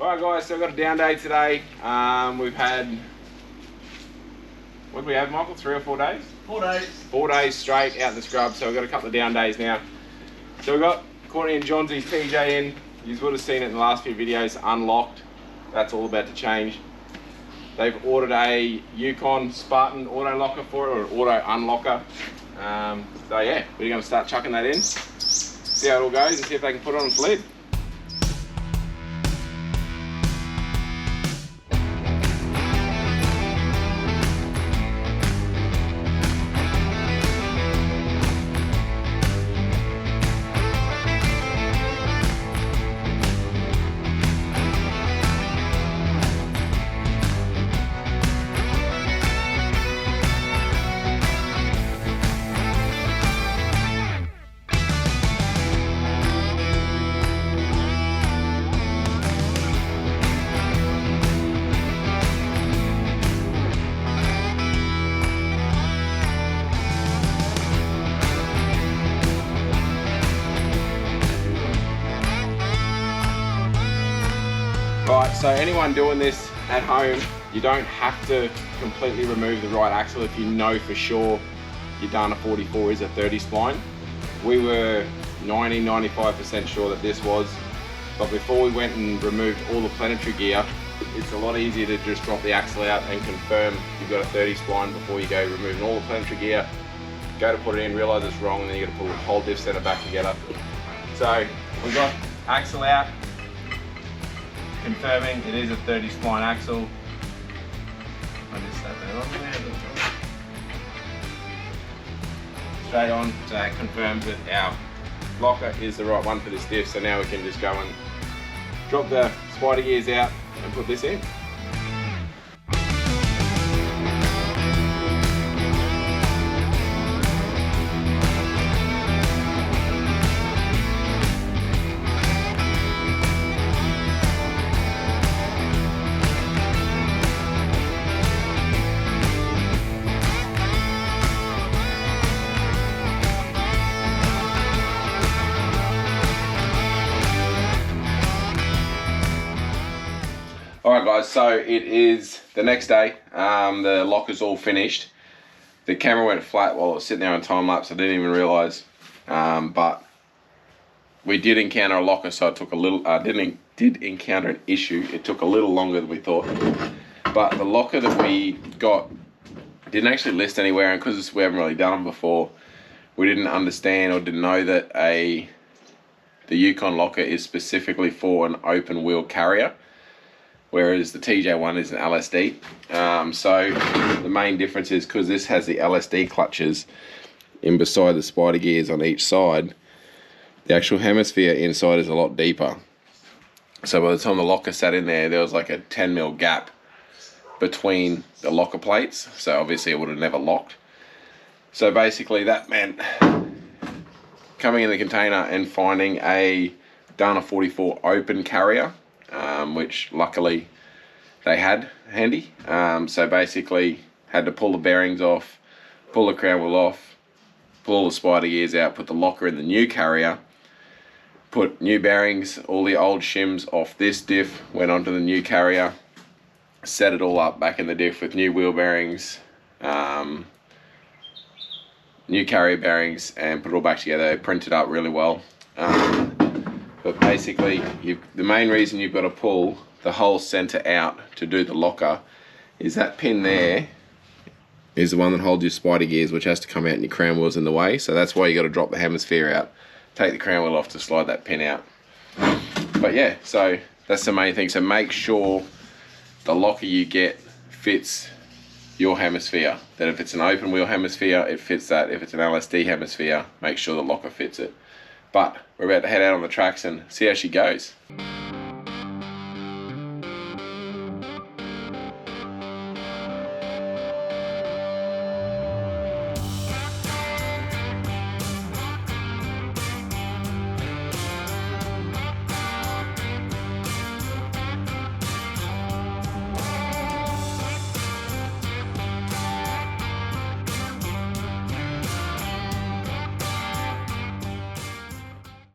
Alright guys, so we've got a down day today. We've had, what did we have, Michael? 3 or 4 days? 4 days. 4 days straight out in the scrub, so we've got a couple of down days now. So we've got Courtney and Johnsy's TJ in. You would have seen it in the last few videos, unlocked. That's all about to change. They've ordered a Yukon Spartan auto locker for it, or an auto unlocker. So yeah, we're going to start chucking that in, see how it all goes and see if they can put it on its lid. Right, so anyone doing this at home, you don't have to completely remove the right axle if you know for sure your Dana 44 is a 30 spline. We were 90–95% sure that this was, but before we went and removed all the planetary gear, it's a lot easier to just drop the axle out and confirm you've got a 30 spline before you go removing all the planetary gear, go to put it in, realise it's wrong, and then you got to pull the whole diff center back together. So we've got axle out, confirming it is a 30 spline axle. I just set that on there. Straight on, so that confirms that our locker is the right one for this diff, so now we can just go and drop the spider gears out and put this in. Alright guys, so it is the next day. The locker's all finished. The camera went flat while it was sitting there on time lapse. I didn't even realise. But we did encounter a locker, so it took a little. Did encounter an issue. It took a little longer than we thought. But the locker that we got didn't actually list anywhere, and because we haven't really done them before, we didn't understand or didn't know that the Yukon Locker is specifically for an open wheel carrier, whereas the TJ one is an LSD. So the main difference is because this has the LSD clutches in beside the spider gears on each side, the actual hemisphere inside is a lot deeper. So by the time the locker sat in there, there was like a 10mm gap between the locker plates, so obviously it would have never locked. So basically that meant coming in the container and finding a Dana 44 open carrier, which luckily they had handy. So basically had to pull the bearings off, pull the crown wheel off, pull all the spider gears out, put the locker in the new carrier, put new bearings, all the old shims off this diff went onto the new carrier, set it all up back in the diff with new wheel bearings, new carrier bearings, and put it all back together. Print it up really well. But basically, the main reason you've got to pull the whole center out to do the locker is that pin there is the one that holds your spider gears, which has to come out and your crown wheel's in the way. So that's why you got to drop the hemisphere out, take the crown wheel off to slide that pin out. But yeah, so that's the main thing. So make sure the locker you get fits your hemisphere. That if it's an open wheel hemisphere, it fits that. If it's an LSD hemisphere, make sure the locker fits it. But we're about to head out on the tracks and see how she goes.